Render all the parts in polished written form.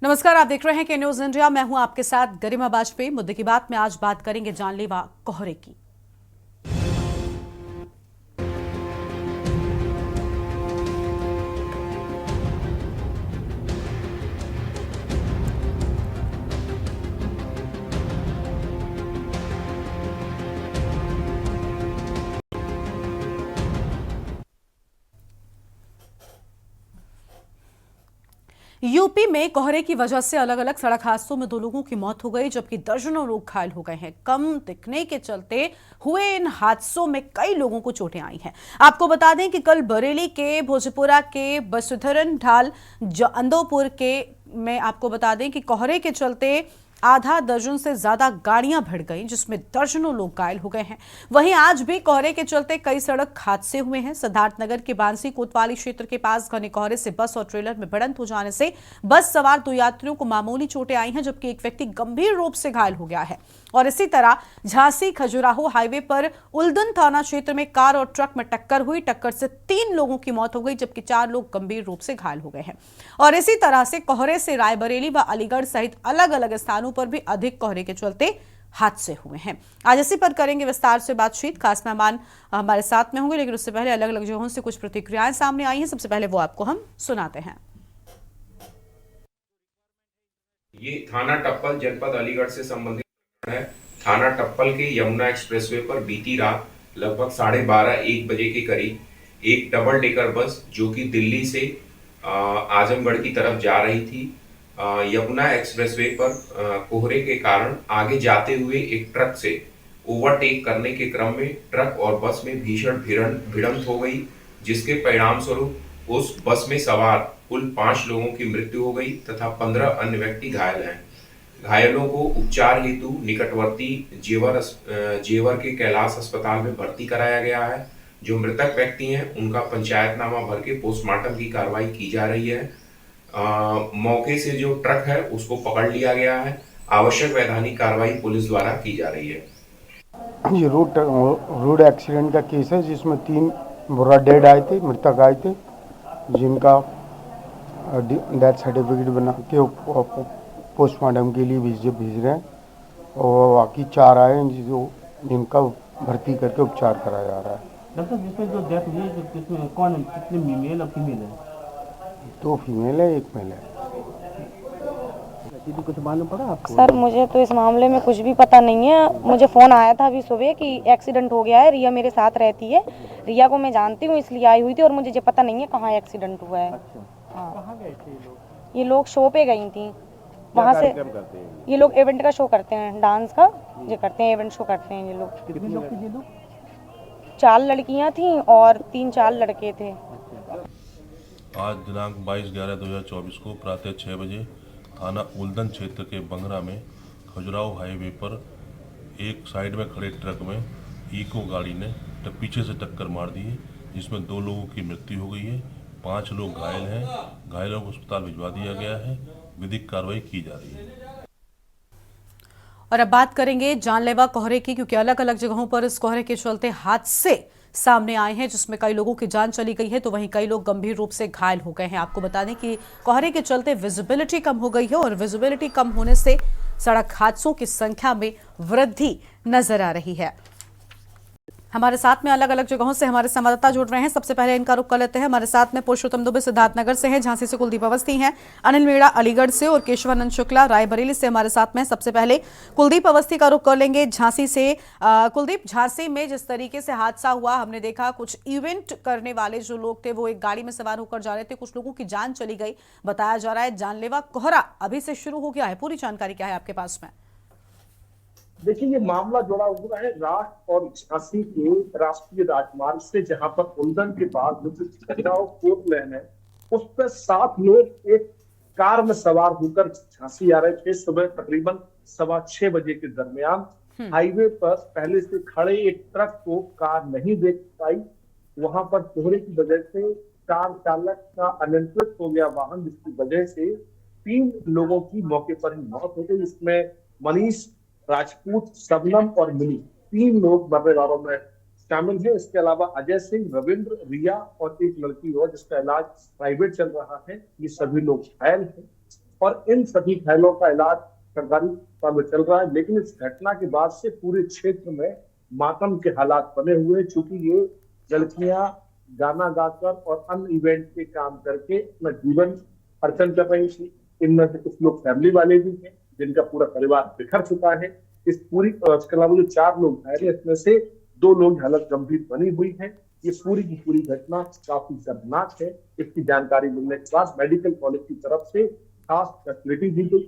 नमस्कार, आप देख रहे हैं के न्यूज इंडिया। मैं हूं आपके साथ गरिमा वाजपेयी। मुद्दे की बात में आज बात करेंगे जानलेवा कोहरे की। यूपी में कोहरे की वजह से अलग अलग सड़क हादसों में 2 लोगों की मौत हो गई, जबकि दर्जनों लोग घायल हो गए हैं। कम दिखने के चलते हुए इन हादसों में कई लोगों को चोटें आई हैं। आपको बता दें कि कल बरेली के भोजपुरा के बसुधरन ढाल अंदोपुर के में आपको बता दें कि कोहरे के चलते आधा दर्जन से ज्यादा गाड़ियां भिड़ गईं, जिसमें दर्जनों लोग घायल हो गए हैं। वहीं आज भी कोहरे के चलते कई सड़क हादसे हुए हैं। सिद्धार्थनगर के बांसी कोतवाली क्षेत्र के पास घने कोहरे से बस और ट्रेलर में भिड़ंत हो जाने से बस सवार 2 यात्रियों को मामूली चोटें आई हैं, जबकि एक व्यक्ति गंभीर रूप से घायल हो गया है। और इसी तरह झांसी खजुराहो हाईवे पर उल्दन थाना क्षेत्र में कार और ट्रक में टक्कर हुई। टक्कर से 3 लोगों की मौत हो गई, जबकि 4 लोग गंभीर रूप से घायल हो गए हैं। और इसी तरह से कोहरे से रायबरेली व अलीगढ़ सहित अलग अलग स्थानों पर भी अधिक कोहरे के चलते हादसे हुए हैं। आज इसी पर करेंगे विस्तार से बातचीत। खास मेहमान हमारे साथ में होंगे, लेकिन उससे पहले अलग अलग जगहों से कुछ प्रतिक्रियाएं सामने आई हैं। सबसे पहले वो आपको हम सुनाते हैं। ये थाना टप्पल जनपद अलीगढ़ से संबंधित है। थाना टप्पल के यमुना एक्सप्रेसवे पर बीती रात लगभग 12:30-1 बजे के करीब एक डबल डेकर बस जो कि दिल्ली से आजमगढ़ की तरफ जा रही थी, यमुना एक्सप्रेसवे पर कोहरे के कारण आगे जाते हुए एक ट्रक से ओवरटेक करने के क्रम में ट्रक और बस में भीषण भिड़ंत हो गई, जिसके परिणाम स्वरूप उस बस में सवार कुल 5 लोगों की मृत्यु हो गई तथा 15 अन्य व्यक्ति घायल हैं। घायलों को उपचार हेतु निकटवर्ती जेवर के कैलाश अस्पताल में भर्ती कराया गया है। जो मृतक व्यक्ति हैं उनका पंचायतनामा भर के पोस्टमार्टम की कार्रवाई की जा रही है। मौके से जो ट्रक है उसको पकड़ लिया गया है। आवश्यक वैधानिक कार्रवाई पुलिस द्वारा की जा रही है। ये रोड एक्सीडेंट का केस है, जिसमें 3 बुरा डेड आए थे, मृतक आए थे, जिनका डेथ सर्टिफिकेट बना के पोस्टमार्टम के लिए भेज रहे हैं। और बाकी 4 आए हैं जिनका भर्ती करके उपचार कराया जा रहा है। डॉक्टर, जिसमें जो डेथ हुई है, जिसमें कौन है, कितने मेल और फीमेल है? 2 फीमेल है, 1 मेल है। कुछ मालूम पड़ा आपको? सर, मुझे तो इस मामले में कुछ भी पता नहीं है। मुझे फ़ोन आया था अभी सुबह कि एक्सीडेंट हो गया है। रिया मेरे साथ रहती है, रिया को मैं जानती हूँ, इसलिए आई हुई थी। और मुझे ये पता नहीं है कहाँ एक्सीडेंट हुआ है। अच्छा, हाँ, कहाँ गए थे ये लोग? ये लोग शो पे गई थी। वहाँ से करते हैं? ये लोग इवेंट का शो करते हैं, डांस का ये करते हैं, इवेंट शो करते हैं ये लोग। कितने लोग थे ये लोग? 4 लड़कियाँ थीं और 3-4 लड़के थे। आज दिनांक 22/11/2024 को प्रातः 6 बजे थाना उल्दन क्षेत्र के बंगरा में खजुराहो हाईवे पर एक साइड में खड़े ट्रक में इको गाड़ी ने पीछे से टक्कर मार दी है, जिसमें 2 लोगों की मृत्यु हो गई है। 5 लोग घायल हैं। घायलों को अस्पताल भिजवा दिया गया है। विधिक कार्रवाई की जा रही है। और अब बात करेंगे जानलेवा कोहरे की, क्योंकि अलग अलग जगहों पर इस कोहरे के चलते हादसे सामने आए हैं, जिसमें कई लोगों की जान चली गई है, तो वहीं कई लोग गंभीर रूप से घायल हो गए हैं। आपको बता दें कि कोहरे के चलते विजिबिलिटी कम हो गई है, और विजिबिलिटी कम होने से सड़क हादसों की संख्या में वृद्धि नजर आ रही है। हमारे साथ में अलग अलग जगहों से हमारे संवाददाता जुड़ रहे हैं। सबसे पहले इनका रुख कर लेते हैं। हमारे साथ में पुरुषोत्तम दुबे सिद्धार्थनगर से हैं, झांसी से कुलदीप अवस्थी हैं, अनिल मीणा अलीगढ़ से और केशवानंद शुक्ला रायबरेली से हमारे साथ में। सबसे पहले कुलदीप अवस्थी का रुख कर लेंगे झांसी से। कुलदीप, झांसी में जिस तरीके से हादसा हुआ, हमने देखा कुछ इवेंट करने वाले जो लोग थे वो एक गाड़ी में सवार होकर जा रहे थे, कुछ लोगों की जान चली गई। बताया जा रहा है जानलेवा कोहरा अभी से शुरू हो गया है। पूरी जानकारी क्या है आपके पास में? देखिए, ये मामला जुड़ा हुआ है राष्ट्र और झांसी के राष्ट्रीय राजमार्ग से, जहां पर उल्दन के पास जो खजुराहो फोर्थ लेन है, उस पर 7 लोग एक कार में सवार होकर झांसी आ रहे थे। सुबह तकरीबन 6:15 बजे के दरमियान हाईवे पर पहले से खड़े एक ट्रक को कार नहीं देख पाई। वहां पर कोहरे की वजह से कार चालक का अनियंत्रित हो गया वाहन, जिसकी वजह से 3 लोगों की मौके पर ही मौत हो गई। इसमें मनीष, राजपूत, शबनम और मिनी 3 लोग मरने वालों में शामिल हैं। इसके अलावा अजय सिंह, रविंद्र, रिया और एक लड़की और, जिसका इलाज प्राइवेट चल रहा है। ये सभी लोग घायल हैं। और इन सभी घायलों का इलाज सरकारी अस्पताल में चल रहा है। लेकिन इस घटना के बाद से पूरे क्षेत्र में मातम के हालात बने हुए, चूंकि ये लड़कियां गाना गाकर और अन्य इवेंट के काम करके अपना जीवन अर्जन कर रही थी। इनमें से कुछ लोग फैमिली वाले भी हैं जिनका पूरा परिवार बिखर चुका है। इस पूरी इसके अलावा जो 4 लोग घायल हैं, इसमें से 2 लोग की हालत गंभीर बनी हुई है। ये पूरी की पूरी घटना काफी दर्दनाक है। इसकी जानकारी मिलने के बाद मेडिकल कॉलेज की तरफ से खास फैसिलिटी दी गई,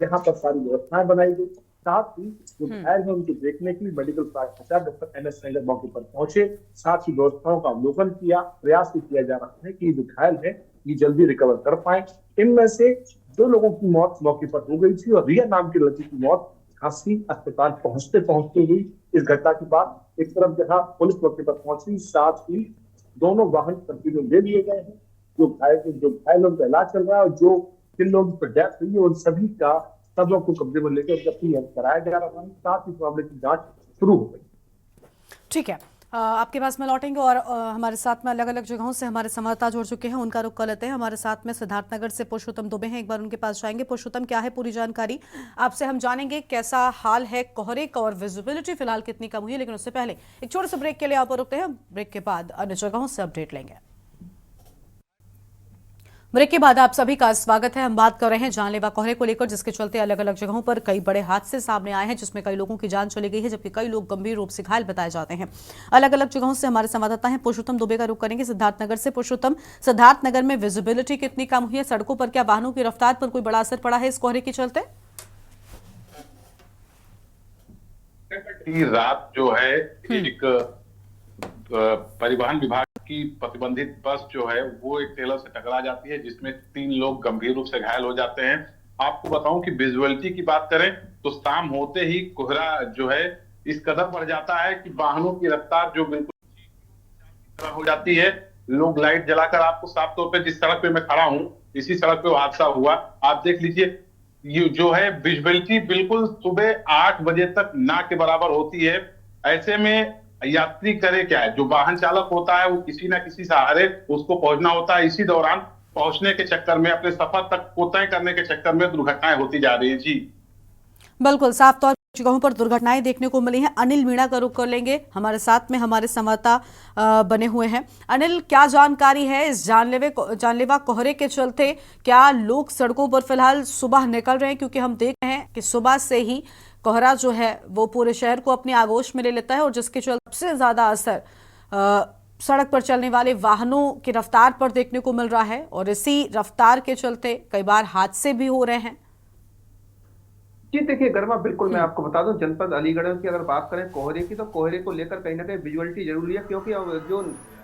यहाँ पर सारी व्यवस्थाएं बनाई गई। साथ ही जो घायल है उनको देखने के लिए मेडिकल प्राचार्य डॉक्टर NS सेंगर मौके पर पहुंचे, साथ ही व्यवस्थाओं का अवलोकन किया। प्रयास भी किया जा रहा है कि जो घायल है ये जल्दी रिकवर कर पाए। इनमें से 2 लोगों की मौत मौके पर हो गई थी और रिया नाम की लड़की की मौत खांसी अस्पताल पहुंचते पहुंचते हुई। इस घटना के बाद एक तरफ जहां पुलिस मौके पर पहुंची, साथ ही दोनों वाहन कब्जे में ले लिए गए हैं। जो घायल उनका इलाज चल रहा है और जो 3 लोगों की डेथ हुई है उन सभी का सबों को कब्जे में लेकर उनका पीएम कराया जा रहा है। साथ ही इस मामले की जांच शुरू हो गई। ठीक है, आपके पास में लौटेंगे और हमारे साथ में अलग अलग जगहों से हमारे संवाददाता जुड़ चुके हैं, उनका रुख कर लेते हैं। हमारे साथ में सिद्धार्थनगर से पुरुषोत्तम दुबे हैं, एक बार उनके पास जाएंगे। पुरुषोत्तम, क्या है पूरी जानकारी आपसे हम जानेंगे, कैसा हाल है कोहरे का और विजिबिलिटी फिलहाल कितनी कम हुई है, लेकिन उससे पहले एक छोटे से ब्रेक के लिए आप रुकते हैं। ब्रेक के बाद अन्य जगहों से अपडेट लेंगे। ब्रेक के बाद आप सभी का स्वागत है। हम बात कर रहे हैं जानलेवा कोहरे को लेकर, जिसके चलते अलग अलग जगहों पर कई बड़े हादसे सामने आए हैं, जिसमें कई लोगों की जान चली गई है, जबकि कई लोग गंभीर रूप से घायल बताए जाते हैं। अलग अलग जगहों से हमारे संवाददाता हैं, पुरुषोत्तम दुबे का रुख करेंगे सिद्धार्थनगर से। पुरुषोत्तम, सिद्धार्थनगर में विजिबिलिटी कितनी कम हुई है, सड़कों पर क्या वाहनों की रफ्तार पर कोई बड़ा असर पड़ा है इस कोहरे के चलते? रात जो है एक परिवहन विभाग की प्रतिबंधित बस जो है वो एक टेलर से टकरा जाती है, जिसमें 3 लोग गंभीर रूप से घायल हो जाते हैं। आपको बताऊं कि विजुअलिटी की बात करें तो शाम होते ही कोहरा जो है इस कदर बढ़ जाता है कि वाहनों की रफ्तार जो बिल्कुल हो जाती है। लोग लाइट जलाकर, आपको साफ तौर पे जिस सड़क पे मैं खड़ा हूं इसी सड़क पे हादसा हुआ, आप देख लीजिए। ये जो है विजिबिलिटी बिल्कुल सुबह 8 बजे तक ना के बराबर होती है। ऐसे में यात्री करे क्या है, जो वाहन चालक होता है वो किसी ना किसी सहारे उसको पहुंचना होता है। इसी दौरान पहुंचने के चक्कर में, अपने सफर तक को तय करने के चक्कर में दुर्घटनाएं होती जा रही है। जी बिल्कुल, साफ तौर जगहों पर दुर्घटनाएं देखने को मिली हैं। अनिल मीणा का रुख कर लेंगे, हमारे साथ में हमारे संवाददाता बने हुए हैं। अनिल, क्या जानकारी है इस जानलेवा कोहरे के चलते? क्या लोग सड़कों पर फिलहाल सुबह निकल रहे हैं? क्योंकि हम देख रहे हैं कि सुबह से ही कोहरा जो है वो पूरे शहर को अपनी आगोश में ले लेता है और जिसके चलते सबसे ज्यादा असर सड़क पर चलने वाले वाहनों की रफ्तार पर देखने को मिल रहा है और इसी रफ्तार के चलते कई बार हादसे भी हो रहे हैं। जी देखिए गर्मा, बिल्कुल मैं आपको बता दूं, जनपद अलीगढ़ की अगर बात करें कोहरे की, तो कोहरे को लेकर कहीं ना कहीं विजुअलिटी जरूरी है, क्योंकि अब जो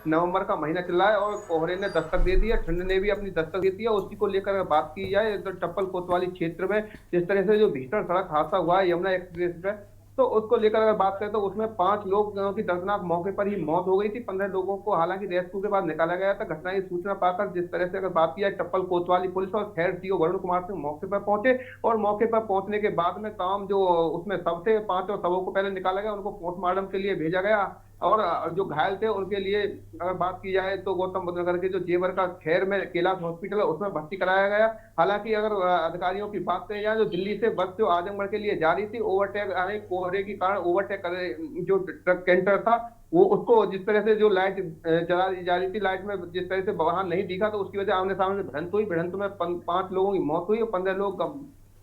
नवंबर का महीना चल रहा है और कोहरे ने दस्तक दे दी है, ठंड ने भी अपनी दस्तक दे दी है। उसी को लेकर अगर बात की जाए तो टप्पल कोतवाली क्षेत्र में जिस तरह से जो भीषण सड़क हादसा हुआ है यमुना एक्सप्रेस पे, तो उसको लेकर अगर बात करें तो उसमें 5 लोगों की दर्दनाक मौके पर ही मौत हो गई थी। 15 लोगों को हालांकि रेस्क्यू के बाद निकाला गया था। घटना की सूचना पाकर जिस तरह से अगर बात की जाए टप्पल कोतवाली पुलिस और खैर सीओ वरुण कुमार सिंह मौके पर पहुंचे और मौके पर पहुंचने के बाद में तमाम जो उसमें सब थे 5 और सबों को पहले निकाला गया, उनको पोस्टमार्टम के लिए भेजा गया और जो घायल थे उनके लिए अगर बात की जाए तो गौतम बुद्ध नगर के जो जेवर का खैर में कैलाश हॉस्पिटल है उसमें भर्ती कराया गया। हालांकि अगर अधिकारियों की बात करें जाए, जो दिल्ली से बस जो आजमगढ़ के लिए जा रही थी, ओवरटेक कोहरे के कारण ओवरटेक करे जो ट्रक कैंटर था वो उसको जिस तरह से जो लाइट जला जा रही थी, लाइट में जिस तरह से वाहन नहीं दिखा तो उसकी वजह आमने सामने भिड़ंत हुई। भिड़ंत में 5 लोगों की मौत हुई और 15 लोग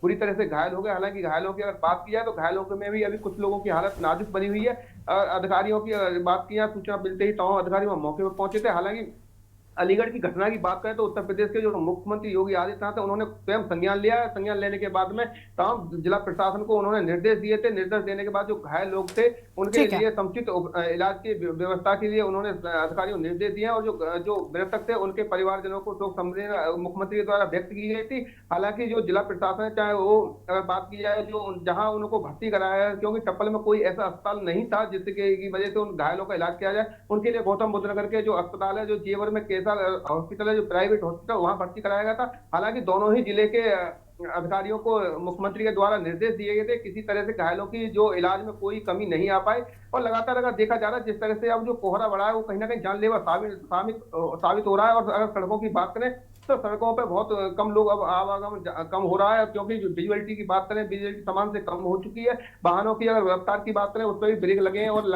बुरी तरह से घायल हो गए। हालांकि घायलों की अगर बात की जाए तो घायलों में भी अभी कुछ लोगों की हालत नाजुक बनी हुई है। अधिकारियों की बात की जाए, सूचना मिलते ही तमाम अधिकारी वहां मौके पर पहुंचे थे। हालांकि अलीगढ़ की घटना की बात करें तो उत्तर प्रदेश के जो मुख्यमंत्री योगी आदित्यनाथ है उन्होंने स्वयं संज्ञान लिया। संज्ञान लेने के बाद में तमाम जिला प्रशासन को उन्होंने निर्देश दिए थे। निर्देश देने के बाद जो घायल लोग थे उनके लिए समुचित इलाज की व्यवस्था के लिए उन्होंने अधिकारियों को निर्देश दिए और जो मृतक थे उनके परिवारजनों को शोक संवेदना मुख्यमंत्री के द्वारा व्यक्त की गई थी। हालांकि जो जिला प्रशासन है, चाहे वो अगर बात की जाए जो जहां उनको भर्ती कराया है, क्योंकि टप्पल में कोई ऐसा अस्पताल नहीं था जिसकी वजह से उन घायलों का इलाज किया जाए, उनके लिए गौतम बुद्ध नगर के जो अस्पताल है, जो जेवर में हॉस्पिटल है, जो प्राइवेट हॉस्पिटल, वहां भर्ती कराया गया था। हालांकि दोनों ही जिले के अधिकारियों को मुख्यमंत्री के द्वारा निर्देश दिए गए थे, किसी तरह से घायलों की जो इलाज में कोई कमी नहीं आ पाई। और लगातार अगर देखा जा रहा है जिस तरह से अब जो कोहरा बढ़ा है वो कहीं ना कहीं जानलेवा साबित हो रहा है। और अगर सड़कों की बात करें तो सड़कों पे बहुत कम लोग अब आवागमन कम हो रहा है, क्योंकि जो विजुअलिटी की बात करें, विजुअलिटी सामान से कम हो चुकी है। वाहनों की अगर रफ्तार की बात करें, उस पर भी ब्रेक लगे हैं और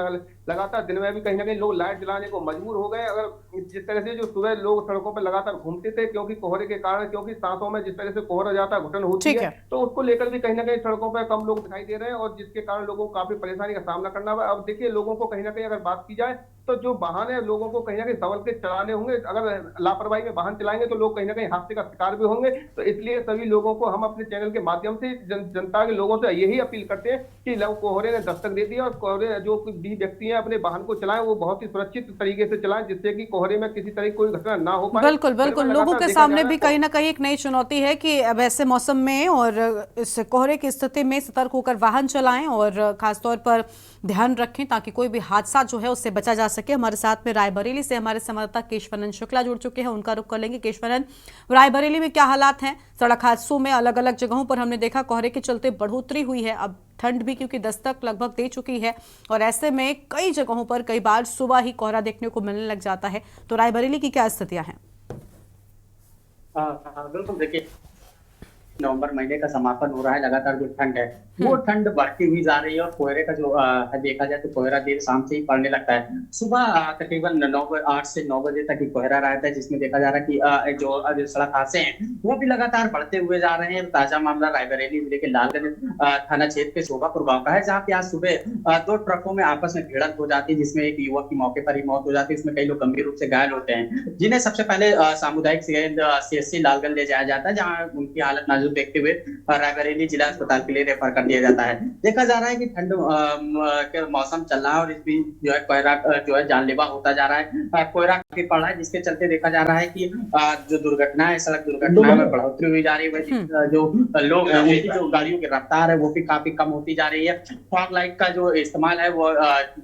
लगातार दिन में भी कहीं ना कहीं लोग लाइट जलाने को मजबूर हो गए। अगर जिस तरह से जो सुबह लोग सड़कों पर लगातार घूमते थे, क्योंकि कोहरे के कारण, क्योंकि सांसों में जिस तरह से कोहरा जाता घुटन होती ठीक है, है। तो उसको लेकर भी कहीं ना कहीं सड़कों पर कम लोग दिखाई दे रहे हैं, और जिसके कारण लोगों को काफी परेशानी का सामना करना हुआ। अब देखिए, लोगों को कहीं ना कहीं अगर बात की जाए, तो जो वाहन है लोगों को कहीं ना कहीं संभल के चलाने होंगे। अगर लापरवाही में वाहन चलाएंगे तो लोग कहीं ना कहीं हादसे का शिकार भी होंगे। तो इसलिए सभी लोगों को हम अपने चैनल के माध्यम से जनता के लोगों से यही अपील करते हैं कि कोहरे ने दस्तक दे दिया, और कोहरे जो भी व्यक्ति हैं अपने वाहन को चलाएं, वो बहुत ही सुरक्षित तरीके से चलाएं, जिससे कि कोहरे में किसी तरह की कोई घटना ना हो पाए। बिल्कुल बिल्कुल, लोगों के सामने भी कहीं ना कहीं एक नई चुनौती है कि अब ऐसे मौसम में और इस कोहरे की स्थिति में सतर्क होकर वाहन चलाएं और खासतौर पर ध्यान रखें ताकि कोई भी हादसा जो है उससे बचा जा सके। हमारे साथ में रायबरेली से हमारे संवाददाता केशवानंद शुक्ला जुड़ चुके हैं, उनका रुख कर लेंगे। केशवानंद, रायबरेली में क्या हालात हैं? सड़क हादसों में अलग अलग जगहों पर हमने देखा कोहरे के चलते बढ़ोतरी हुई है, अब ठंड भी क्योंकि दस्तक लगभग दे चुकी है, और ऐसे में कई जगहों पर कई बार सुबह ही कोहरा देखने को मिलने लग जाता है। तो रायबरेली की क्या स्थितियां हैं? बिल्कुल, देखिए नवंबर महीने का समापन हो रहा है, लगातार जो ठंड है वो ठंड बढ़ती हुई जा रही है, और कोहरे का जो देखा जाए तो कोहरा देर शाम से ही पड़ने लगता है। सुबह तकरीबन 8 से 9 बजे तक ही कोहरा रहता है, जिसमें देखा जा रहा है कि जो सड़क हादसे हैं वो भी लगातार बढ़ते हुए जा रहे हैं। ताजा मामला रायबरेली जिले के लालगंज थाना क्षेत्र के शोभापुर गाँव का है, जहाँ पे आज सुबह 2 ट्रकों में आपस में भिड़ंत हो जाती है, जिसमें एक युवक की मौके पर ही मौत हो जाती है। इसमें कई लोग गंभीर रूप से घायल होते हैं, जिन्हें सबसे पहले सामुदायिक CHC लालगंज ले जाया जाता है, जहाँ उनकी हालत नाजुक देखते हुए रायबरेली जिला अस्पताल के लिए रेफर कर दिया जाता है। देखा जा रहा है कि ठंड के मौसम चल रहा है, और इस बीच जो है कोहरा जो है जानलेवा होता जा रहा है। कोहरा काफी पड़ रहा है, जिसके चलते देखा जा रहा है कि जो दुर्घटना है, सड़क दुर्घटना में बढ़ोतरी हुई जा रही है। जो लोग हैं उनकी जो गाड़ियों की रफ्तार है वो भी काफी कम होती जा रही है। फॉग लाइट का जो इस्तेमाल है वो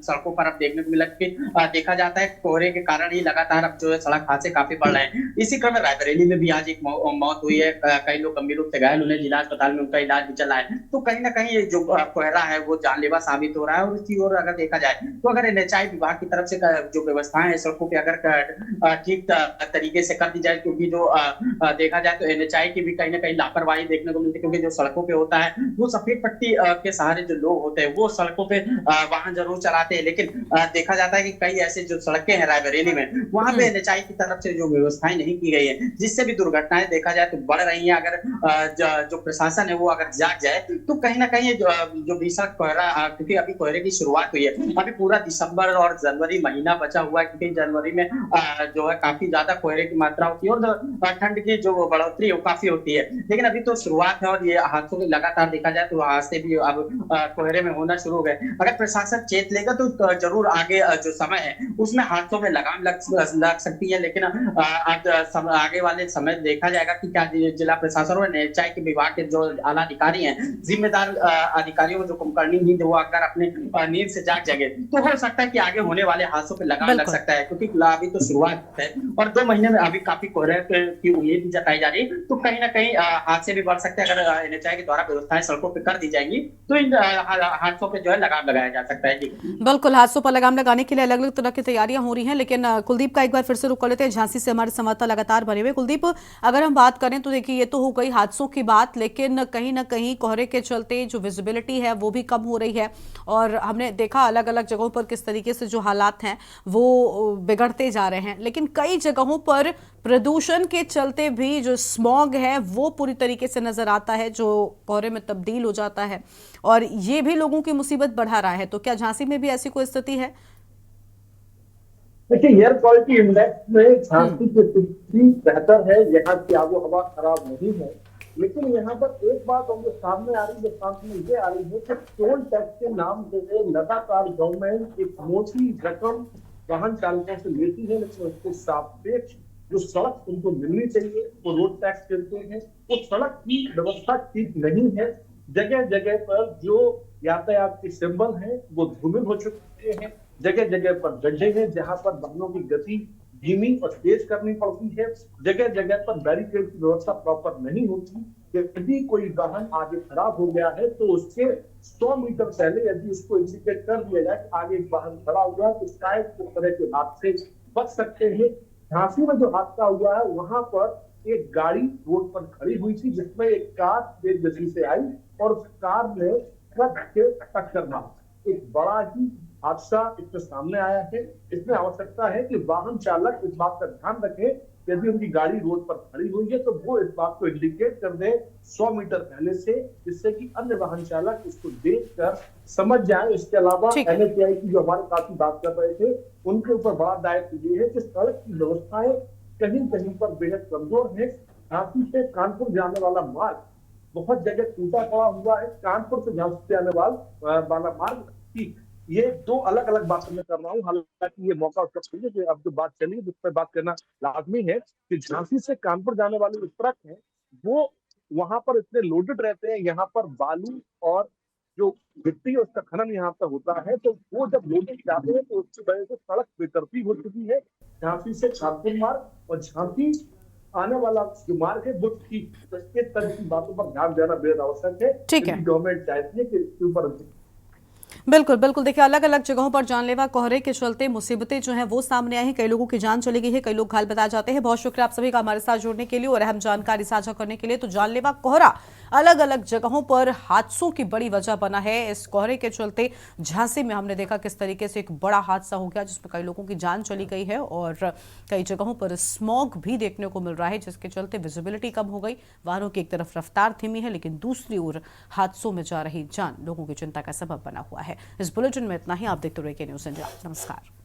सड़कों पर अब देखने को मिला कि देखा जाता है कोहरे के कारण ही लगातार अब जो है सड़क हादसे काफी बढ़ रहे हैं। इसी क्रम में रायबरेली में भी आज एक मौत हुई है, कई लोग गंभीर रूप से घायल, उन्हें जिला अस्पताल में उनका इलाज भी चल रहा है। तो कहीं ना कहीं जो कोहरा है वो जानलेवा साबित हो रहा है। और इसकी ओर अगर देखा जाए तो अगर NHAI विभाग की तरफ से जो व्यवस्थाएं हैं सड़कों पे अगर ठीक तरीके से कर दी जाए, क्योंकि जो देखा जाए तो NHAI की भी कहीं ना कहीं लापरवाही देखने को मिलती है, क्योंकि जो सड़कों पे होता है वो सफेद पट्टी के सहारे जो लोग होते हैं वो सड़कों पे वाहन जरूर चलाते हैं, लेकिन देखा जाता है कि कई ऐसे जो सड़कें हैं रायबरेली में, वहां पे NHAI की तरफ से जो व्यवस्थाएं नहीं की गई है, जिससे भी दुर्घटनाएं देखा जाए तो बढ़ रही है। अगर जो प्रशासन है वो अगर जाग जाए तो कहीं ना कहीं जो भीषण कोहरा, क्योंकि अभी कोहरे की शुरुआत हुई है, अभी पूरा दिसंबर और जनवरी महीना बचा हुआ है, क्योंकि जनवरी में जो है काफी ज्यादा कोहरे की मात्रा होती है और ठंड की जो बढ़ोतरी है वो काफी होती है। लेकिन अभी तो शुरुआत है, और ये हादसों में लगातार देखा जाए तो हादसे भी अब कोहरे में होना शुरू हो गए। अगर प्रशासन चेत लेगा तो जरूर आगे जो समय है उसमें हादसों में लगाम लग सकती है। लेकिन आगे वाले समय देखा जाएगा कि क्या जिला प्रशासन और NHAI के विभाग के जो आला अधिकारी हैं, जिम्मेदार अधिकारियों को जो कुंभकर्णी नींद वो अगर अपने नींद से जाग जागे तो हो सकता है कि आगे होने वाले हादसों पे लगाम लग सकता है, क्योंकि अभी तो शुरुआत है और 2 महीने में अभी काफी कोहरे की उम्मीद जताई जा रही है। तो कहीं ना कहीं हादसे भी बढ़ सकते हैं। अगर NHAI के द्वारा व्यवस्थाएं सड़कों पे कर दी जाएंगी तो इन हादसों पे जो है लगाम लगाया जा सकता है। बिल्कुल, हादसों पर लगाम लगाने के लिए अलग अलग तरह की तैयारियां हो रही हैं, लेकिन कुलदीप का एक बार फिर से रुक कर लेते हैं। झांसी से हमारे संवाददाता लगातार बने हुए। कुलदीप, अगर हम बात करें तो देखिए ये तो हो गई हादसों की बात, लेकिन कहीं ना कहीं कोहरे के चलते जो विजिबिलिटी है वो भी कम हो रही है, और हमने देखा अलग अलग जगहों पर किस तरीके से जो हालात हैं वो बिगड़ते जा रहे हैं। लेकिन कई जगहों पर प्रदूषण के चलते भी जो स्मॉग है वो पूरी तरीके से नजर आता है, जो कोहरे में तब्दील हो जाता है, और ये भी लोगों की मुसीबत बढ़ा रहा है। तो क्या झांसी में भी ऐसी कोई स्थिति है? देखिए, एयर क्वालिटी इंडेक्स में झांसी की स्थिति बेहतर है, यहाँ की आबोहवा खराब नहीं है। लेकिन यहाँ पर एक बात हम सामने आ रही है, सामने ये आ रही है कि टोल टैक्स के नाम से लगातार गवर्नमेंट एक मोटी रकम वाहन चालकों से लेती है, लेकिन उसके सापेक्ष जो सड़क उनको मिलनी चाहिए वो रोड टैक्स देते हैं। वो सड़क की व्यवस्था ठीक नहीं है। जगह जगह पर जो यातायात के सिंबल हैं वो धूमिल हो चुके हैं, जगह जगह पर गड्ढे हैं जहां पर वाहनों की गति धीमी और तेज करनी पड़ती है, जगह जगह पर बैरिकेड की व्यवस्था प्रॉपर नहीं होती। यदि कोई वाहन आगे खराब हो गया है तो उसके 100 मीटर पहले यदि उसको इंडिकेट कर दिया जाए कि आगे एक वाहन खड़ा हुआ है तो शायद इस तरह के हादसे बच सकते हैं। झांसी में जो हादसा हुआ है वहां पर एक गाड़ी रोड पर खड़ी हुई थी जिसमें एक कार तेज गति से आई और उस कार ने ट्रक के टक्कर मारी। एक बड़ा ही हादसा इसमें सामने आया है। इसमें आवश्यकता है कि वाहन चालक इस बात का ध्यान रखे, यदि उनकी गाड़ी रोड पर खड़ी हुई है तो वो इस बात को इंडिकेट कर दे 100 मीटर पहले से, जिससे कि अन्य वाहन चालक इसको देखकर समझ जाए। इसके अलावा NHAI की जो हमारे साथी बात कर रहे थे, उनके ऊपर बड़ा दायित्व ये है कि सड़क की व्यवस्थाएं कहीं कहीं पर बेहद कमजोर है। झांसी से कानपुर जाने वाला मार्ग बहुत जगह टूटा पड़ा हुआ है। कानपुर से झांसी से आने वाला मार्ग ठीक, ये दो अलग अलग बातें मैं कर रहा हूँ। हालांकि ये मौका है कि अब जो बात चली जिस पर बात करना लाजमी है कि झांसी से कानपुर जाने वाले जो ट्रक है वो वहां पर इतने लोडेड रहते हैं, यहाँ पर बालू और जो मिट्टी है उसका खनन यहाँ पर होता है, तो वो जब लोडेड जाते हैं तो उसकी वजह से सड़क बेतरतीब हो चुकी है। झांसी से कानपुर मार्ग और झांसी आने वाला जो मार्ग है वो ठीक, तो इस तरह की बातों पर ध्यान देना बेहद आवश्यक है। ठीक है, गवर्नमेंट चाहती है कि इसके ऊपर बिल्कुल बिल्कुल। देखिए, अलग अलग जगहों पर जानलेवा कोहरे के चलते मुसीबतें जो हैं वो सामने आई हैं। कई लोगों की जान चली गई है, कई लोग घायल बताए जाते हैं। बहुत शुक्रिया आप सभी का हमारे साथ जुड़ने के लिए और अहम जानकारी साझा करने के लिए। तो जानलेवा कोहरा अलग अलग जगहों पर हादसों की बड़ी वजह बना है। इस कोहरे के चलते झांसी में हमने देखा किस तरीके से एक बड़ा हादसा हो गया जिसमें कई लोगों की जान चली गई है और कई जगहों पर स्मॉग भी देखने को मिल रहा है जिसके चलते विजिबिलिटी कम हो गई। वाहनों की एक तरफ रफ्तार धीमी है लेकिन दूसरी ओर हादसों में जा रही जान लोगों की चिंता का सबब बना हुआ है। इस बुलेटिन में इतना ही। आप देखते रहिए के न्यूज़ इंडिया। नमस्कार।